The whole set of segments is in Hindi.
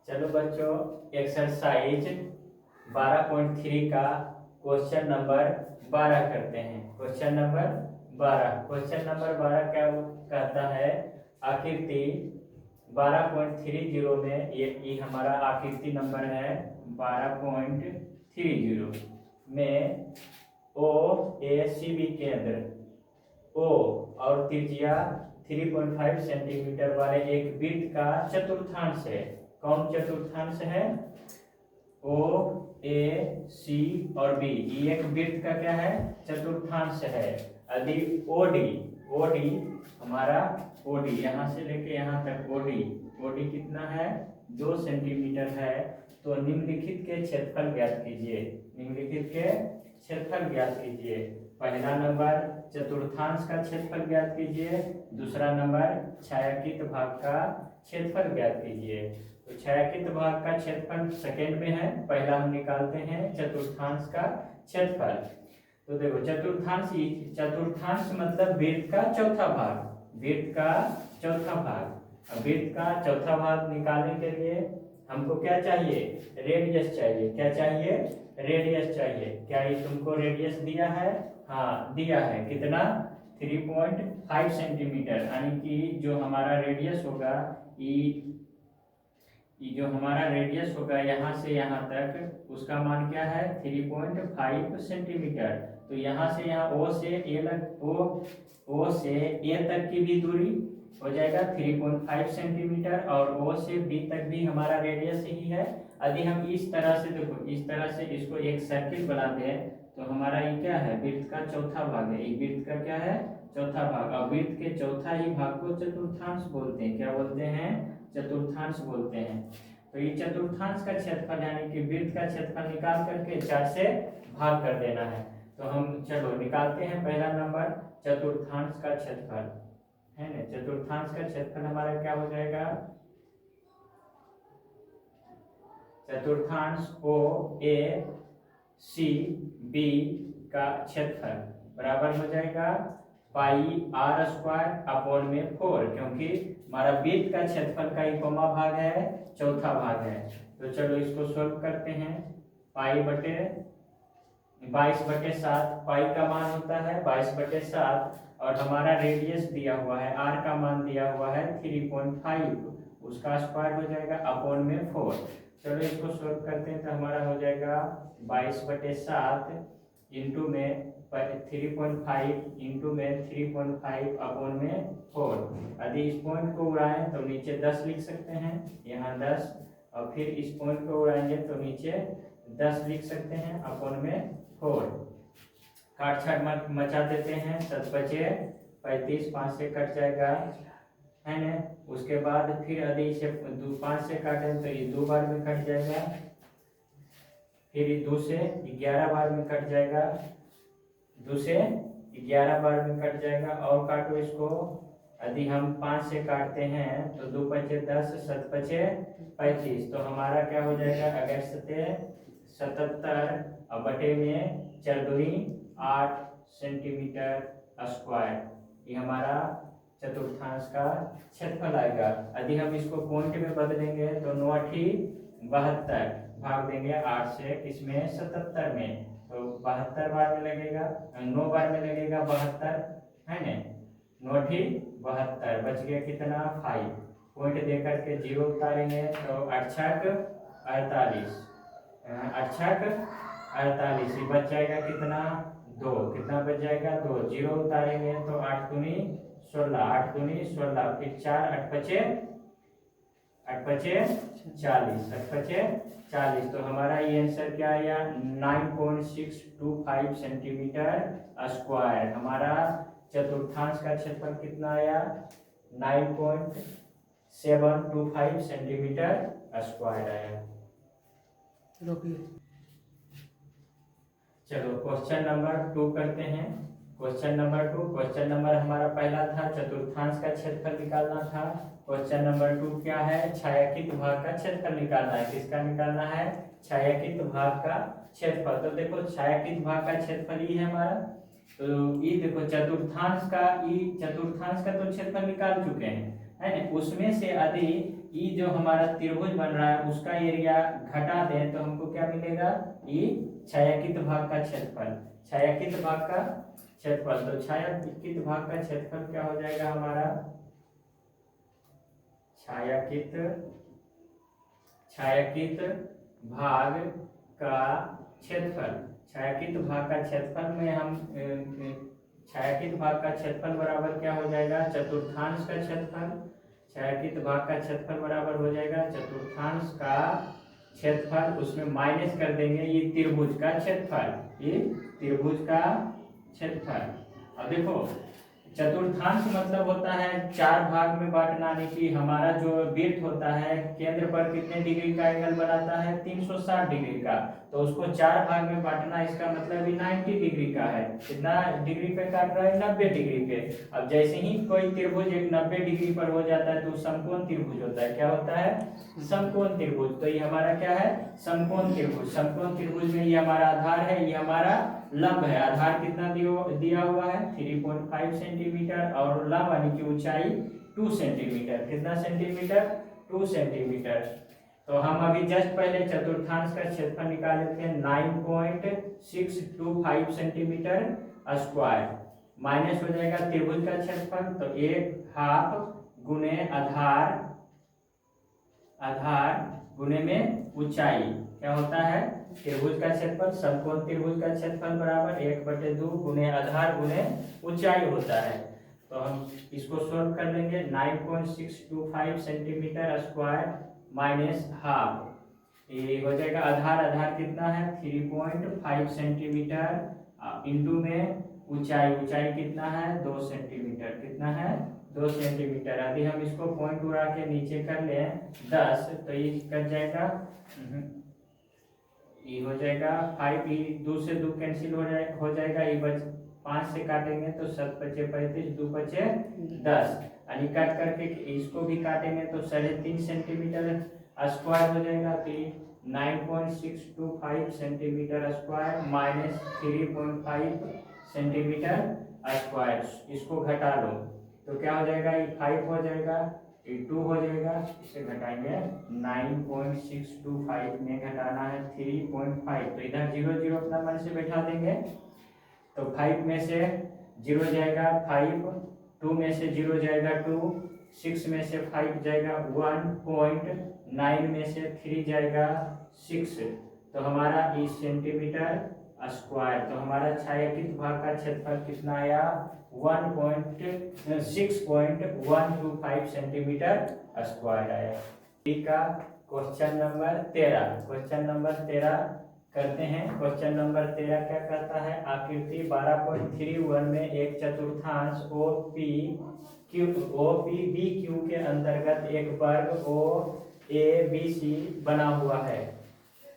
चलो बच्चों, एक्सरसाइज 12.3 का क्वेश्चन नंबर 12 करते हैं। क्वेश्चन नंबर 12 क्या कहता है? आकृति 12.30 में ये हमारा आकृति नंबर है 12.30 में ओ ए सी बी केंद्र ओ और त्रिज्या 3.5 सेंटीमीटर वाले एक वृत्त का चतुर्थांश है। कौन चतुर्थांश है? ओ ए सी और बी, ये एक वृत्त का क्या है? चतुर्थांश है। यदि ओडी हमारा ओडी यहाँ से लेके यहाँ तक ओडी कितना है? 2 सेंटीमीटर है। तो निम्नलिखित के क्षेत्रफल ज्ञात कीजिए। निम्नलिखित के क्षेत्रफल ज्ञात कीजिए। पहला नंबर चतुर्थांश का क्षेत्रफल ज्ञात कीजिए। दूसरा नंबर छायांकित भाग का क्षेत्रफल ज्ञात कीजिए। तो छायांकित भाग का क्षेत्रफल सेकेंड में है, पहला हम निकालते हैं चतुर्थांश का क्षेत्रफल। तो देखो चतुर्थांश मतलब वृत्त का चौथा भाग। वृत्त का चौथा भाग। अब वृत्त का चौथा भाग निकालने के लिए हमको क्या चाहिए? रेडियस चाहिए। क्या चाहिए? रेडियस चाहिए। क्या ये तुमको रेडियस दिया है? हाँ दिया है। कितना? 3.5 सेंटीमीटर। यानी कि जो हमारा रेडियस होगा ये जो हमारा रेडियस होगा यहाँ से यहाँ तक, उसका मान क्या है? 3.5 सेंटीमीटर। तो यहाँ से यहाँ ओ से ए तक की भी दूरी हो जाएगा 3.5 सेंटीमीटर, और ओ से बी तक भी हमारा रेडियस ही है। यदि हम इस तरह से देखो, इस तरह से इसको एक सर्किल बनाते हैं तो हमारा ये क्या है? वृत्त का चौथा भाग है। ये वृत्त का क्या है? चौथा भाग। और वृत्त के चौथा ही भाग को चतुर्थांश बोलते हैं। क्या बोलते हैं? चतुर्थांश बोलते हैं। तो ये चतुर्थांश का क्षेत्रफल यानी कि वृत्त का क्षेत्रफल निकाल करके 4 से भाग कर देना है। तो हम चलो निकालते हैं। पहला नंबर चतुर्थांश का क्षेत्रफल है ना। चतुर्थांश का क्षेत्रफल हमारा क्या हो जाएगा? चतुर्थांश ओ ए सी बी का क्षेत्रफल बराबर हो जाएगा पाई आर स्क्वायर अपॉन में 4, क्योंकि हमारा वृत्त का क्षेत्रफल का इकोमा भाग है, चौथा भाग है। तो चलो इसको सोल्व करते हैं। पाई बटे 22/7, पाई का मान होता है 22/7, और हमारा रेडियस दिया हुआ है, आर का मान दिया हुआ है 3.5, उसका स्क्वायर हो जाएगा अपॉन में 4। चलो इसको सोल्व करते हैं तो हमारा हो जाएगा 22/7 इंटू में 3.5 इंटू में 3.5 अपॉन में 4। यदि इस पॉइंट को उड़ाएं तो नीचे 10 लिख सकते हैं, यहाँ 10, और फिर इस पॉइंट को उड़ाएंगे तो नीचे 10 लिख सकते हैं अपॉन में 4। काट छाट मचा देते हैं। 7×5 = 5 से कट जाएगा है ना। उसके बाद फिर यदि इसे 5 से काटें तो ये 2 बार में कट जाएगा, फिर ये 2 से 11 बार में कट जाएगा, 2 से 11 बार में कट जाएगा। और काटो इसको। यदि हम 5 से काटते हैं तो 2×5 = 10, 7×5 = 35। तो हमारा क्या हो जाएगा? अगर 77 और बटे में 4×2 = 8 सेंटीमीटर स्क्वायर, ये हमारा चतुर्थांश का क्षेत्रफल आएगा। यदि हम इसको पॉइंट में बदलेंगे तो 9×8 = 72, भाग देंगे 8 से, किसमें? 77 में। तो 72 बार में लगेगा, 9 बार में लगेगा 72 है ना। 9×8 = 72, बच गया कितना? 5। पॉइंट दे करके 0 उतारेंगे तो 8×6 = 48, 8×6 = 48, ये बच जाएगा कितना? 2। कितना बच जाएगा? 2। 0 उतारेंगे तो 8×2 = 16, 8×2 = 16, फिर 4, 8×5 = 40, 8×5 = 40। तो हमारा ये आंसर क्या आया? 9.625 सेंटीमीटर स्क्वायर। हमारा चतुर्थांश का क्षेत्रफल कितना आया? 9.725 सेंटीमीटर स्क्वायर आया। चलो क्वेश्चन नंबर 2 करते हैं। क्वेश्चन नंबर हमारा पहला था चतुर्थांश का क्षेत्रफल निकालना था। क्वेश्चन नंबर 2 क्या है? छायांकित भाग का क्षेत्रफल निकालना है। किसका निकालना है? छायांकित भाग का क्षेत्रफल। तो देखो छायांकित भाग का क्षेत्रफल ये है हमारा। तो ये देखो चतुर्थांश का तो क्षेत्रफल निकाल चुके हैं है ना। उसमें से यदि ई जो हमारा त्रिभुज बन रहा है उसका एरिया घटा दें तो हमको क्या मिलेगा, ई छायांकित भाग का क्षेत्रफल, छायांकित भाग का क्षेत्रफल। तो छायांकित भाग का क्षेत्रफल क्या हो जाएगा हमारा, छायांकित भाग का क्षेत्रफल, छायांकित भाग का क्षेत्रफल में हम छायांकित भाग का क्षेत्रफल बराबर क्या हो जाएगा, चतुर्थांश का क्षेत्रफल, छायांकित भाग का क्षेत्रफल बराबर हो जाएगा चतुर्थांश का क्षेत्रफल, उसमें माइनस कर देंगे ये त्रिभुज का क्षेत्रफल, ये त्रिभुज का क्षेत्रफल। अब देखो चतुर्थांश मतलब होता है 4 भाग में बांटना, यानी कि हमारा जो वृत्त होता है केंद्र पर कितने डिग्री का एंगल बनाता है, 360 डिग्री का, तो उसको 4 भाग में बांटना, इसका मतलब 90 डिग्री का है। कितना डिग्री पे काट रहा है, 90 डिग्री पे। अब जैसे ही कोई त्रिभुज एक 90 डिग्री पर हो जाता है तो समकोण त्रिभुज होता है, क्या होता है, समकोण त्रिभुज। तो ये हमारा क्या है, समकोण त्रिभुज। समकोण त्रिभुज में ये हमारा आधार है, ये हमारा लंब है। आधार कितना दिया हुआ है, 3.5 सेंटीमीटर, और लंब यानी कि ऊंचाई 2 सेंटीमीटर। कितना सेंटीमीटर, 2 सेंटीमीटर। तो हम अभी जस्ट पहले चतुर्थांश का क्षेत्रफल निकाल लेते हैं, 9.625 सेंटीमीटर स्क्वायर, माइनस हो जाएगा त्रिभुज का क्षेत्रफल, तो 1/2 गुने आधार गुने में ऊंचाई, क्या होता है, त्रिभुज का क्षेत्रफल, समकोण त्रिभुज का क्षेत्रफल बराबर 1/2 गुने आधार गुने ऊंचाई होता है। तो हम इसको सॉल्व कर लेंगे, 9.625 सेंटीमीटर स्क्वायर माइनस हाफ, ये हो जाएगा आधार कितना है, 3.5 सेंटीमीटर, इंटू में ऊंचाई कितना है, 2 सेंटीमीटर। कितना है, 2 सेंटीमीटर। यदि हम इसको पॉइंट उड़ा के नीचे कर लें 10 तो ये कट जाएगा, ये हो जाएगा 5, ये 2 से 2 कैंसिल हो जाएगा, ये 5 से काटेंगे तो 7 × 5 = 35, 2 × 5 = 10, यानी काट करके इसको भी काटेंगे तो 3.5 सेंटीमीटर स्क्वायर हो जाएगा। तो 9.625 centimetre square minus 3.5 centimetre square, इसको घटा लो तो क्या हो जाएगा, ये 5 हो जाएगा, ये 2 हो जाएगा, इसे घटाएंगे 9.625 में घटाना है 3.5, तो इधर 0 0 अपना मन से बैठा देंगे, तो 5 में से 0 जाएगा 5, 2 में से 0 जाएगा 2, 6 में से 5 जाएगा 1, 9 में से 3 जाएगा 6, तो हमारा इस सेंटीमीटर स्क्वायर, तो हमारा छायांकित भाग का क्षेत्रफल कितना आया, 6.125 सेंटीमीटर स्क्वायर आया। ठीक का क्वेश्चन नंबर 13 करते हैं। क्वेश्चन नंबर 13 क्या कहता है, आकृति 12.31 में एक चतुर्थांश OPBQ के अंतर्गत एक वर्ग OABC बना हुआ है।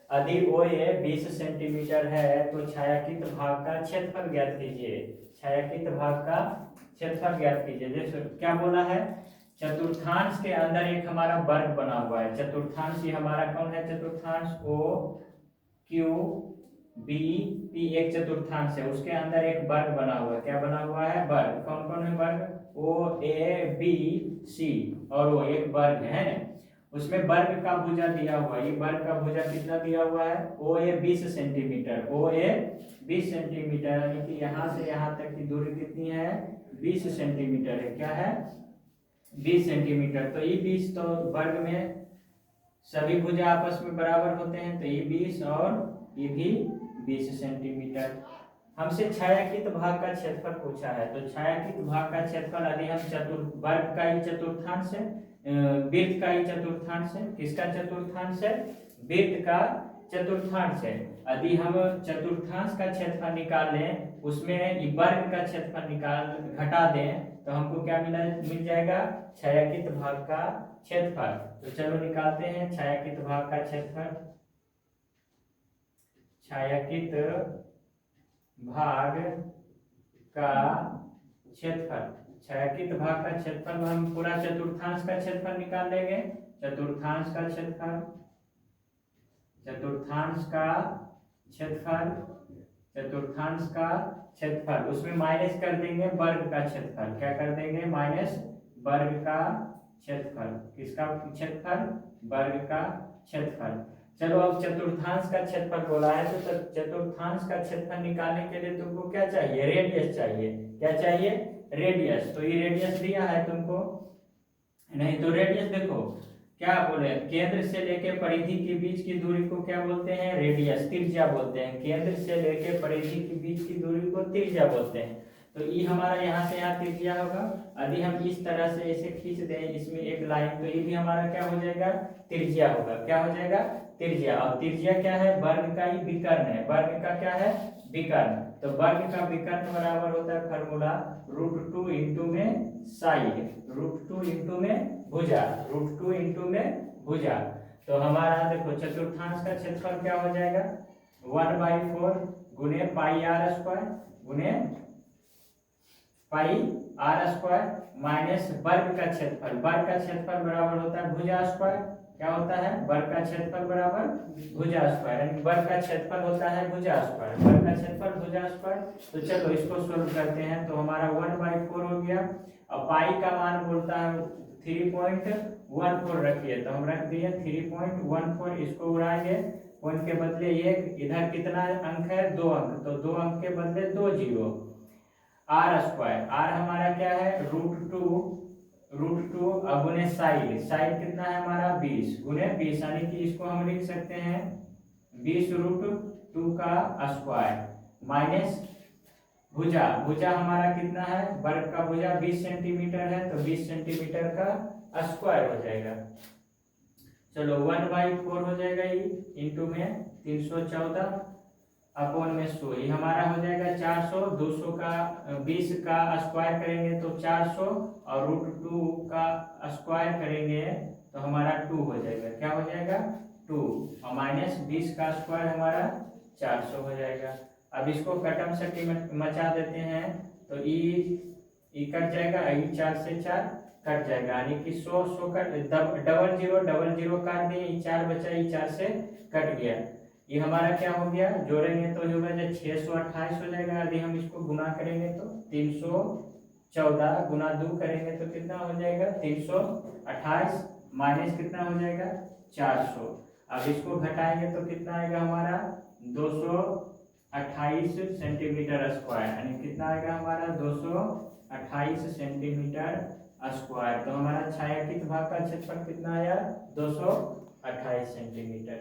यदि OA 20 सेंटीमीटर है तो छायांकित भाग का क्षेत्रफल ज्ञात कीजिए। छायांकित भाग का क्षेत्रफल ज्ञात कीजिए। जैसे क्या बोला है, चतुर्थांश के अंदर एक हमारा वर्ग बना हुआ है। चतुर्थांश ये हमारा कौन है, चतुर्थांश OQBP एक चतुर्थांश है, उसके अंदर एक वर्ग बना हुआ है। क्या बना हुआ है, वर्ग। कौन कौन है वर्ग, OABC, और वो एक वर्ग है, उसमें वर्ग का भुजा दिया हुआ है। ये वर्ग का भुजा कितना दिया हुआ है, OA 20 सेंटीमीटर, OA 20 सेंटीमीटर, यानी कि यहाँ से यहाँ तक की दूरी कितनी है, 20 सेंटीमीटर है। क्या है, 20 सेंटीमीटर। तो ये 20, तो वर्ग में सभी भुजा आपस में बराबर होते हैं, तो ये 20 और ये भी 20 सेंटीमीटर। हमसे छायांकित भाग का क्षेत्रफल पूछा है, तो छायांकित भाग का क्षेत्रफल यदि हम वर्ग का ही चतुर्थांश है, वृत्त का ही चतुर्थांश है, किसका चतुर्थांश है, वृत्त का चतुर्थांश है। यदि हम चतुर्थांश का क्षेत्रफल निकाल लें, उसमें वर्ग का क्षेत्रफल घटा दें, तो हमको क्या मिल जाएगा, छायांकित भाग का क्षेत्रफल। तो चलो निकालते हैं छायांकित भाग का क्षेत्रफल। छायांकित भाग का क्षेत्रफल, छायांकित भाग का क्षेत्रफल में हम पूरा चतुर्थांश का क्षेत्रफल निकाल लेंगे। चतुर्थांश का क्षेत्रफल, चतुर्थांश का क्षेत्रफल, उसमें माइनस कर देंगे वर्ग का क्षेत्रफल। क्या कर देंगे, माइनस वर्ग का क्षेत्रफल, किसका क्षेत्रफल, वर्ग का क्षेत्रफल। चलो अब चतुर्थांश का क्षेत्रफल बोला है तो चतुर्थांश का क्षेत्रफल निकालने के लिए तुमको क्या चाहिए, रेडियस चाहिए। क्या चाहिए, रेडियस। तो ये रेडियस दिया है तुमको, नहीं तो रेडियस देखो क्या बोले, केंद्र से लेके परिधि के बीच की दूरी को क्या बोलते हैं, रेडियस, त्रिज्या बोलते हैं। केंद्र से लेके परिधि के बीच की दूरी को त्रिज्या बोलते हैं। तो ये हमारा यहाँ से यहाँ त्रिज्या होगा। यदि हम इस तरह से इसे खींच दें इसमें एक लाइन, तो ये भी हमारा क्या हो जाएगा, त्रिज्या होगा। क्या हो जाएगा, त्रिज्या। और त्रिज्या क्या है, वर्ग का ही विकर्ण है। वर्ग का क्या है, विकर्ण। तो वर्ग का विकर्ण बराबर होता है फॉर्मूला √2 इंटू में साइड, √2 इंटू में भुजा, √2 इंटू में भुजा। तो हमारा देखो चतुर्थांश का क्षेत्रफल क्या हो जाएगा, 1/4 गुने पाई आर स्क्वायर गुने पाई आर स्क्वायर माइनस वर्ग का क्षेत्रफल। वर्ग का क्षेत्रफल बराबर होता है भुजा स्क्वायर। क्या होता है, वर्ग का क्षेत्रफल बराबर भुजा स्क्वायर, यानी वर्ग का क्षेत्रफल होता है भुजा स्क्वायर, वर्ग का क्षेत्रफल भुजा स्क्वायर। तो चलो इसको सोल्व करते हैं। तो हमारा 1/4 हो गया। और पाई का मान बोलता है 3.14 रखिए, तो हम रख दिए 3.14। इसको उड़ाएंगे, पॉइंट के बदले एक, इधर कितना अंक है, 2 अंक, तो 2 अंक के बदले 2 जीरो। आर स्क्वायर, आर हमारा क्या है, √2 गुने साइड, साइड कितना है हमारा 20 गुने 20, यानी कि इसको हम लिख सकते हैं 20√2 का स्क्वायर माइनस भुजा, भुजा हमारा कितना है, वर्ग का भुजा 20 सेंटीमीटर है, तो 20 सेंटीमीटर का स्क्वायर हो जाएगा। चलो 1/4 हो जाएगा ये, इंटू में 314 अपॉन में 100, ये हमारा हो जाएगा 400। 200 का 20 का स्क्वायर करेंगे तो 400, और √2 का स्क्वायर करेंगे तो हमारा 2 हो जाएगा। क्या हो जाएगा, 2, और माइनस 20 का स्क्वायर हमारा 400 हो जाएगा। अब इसको कटम सटी मचा देते हैं, तो ई कट जाएगा, ई 4 से 4 कट जाएगा, यानी कि 100 कट, डबल जीरो काट दिए, ई 4 बचा, ई 4 से कट गया। ये हमारा क्या हो गया, जोड़ेंगे तो होगा 628 हो जाएगा। यदि हम इसको गुना करेंगे तो 314 गुना 2 करेंगे तो कितना हो जाएगा, 328 माइनस कितना हो जाएगा, 400। अब इसको घटाएंगे तो कितना आएगा हमारा 228 सेंटीमीटर स्क्वायर, यानी कितना आएगा हमारा 228 सेंटीमीटर स्क्वायर। तो हमारा छायांकित भाग का क्षेत्रफल कितना आया, 228 सेंटीमीटर।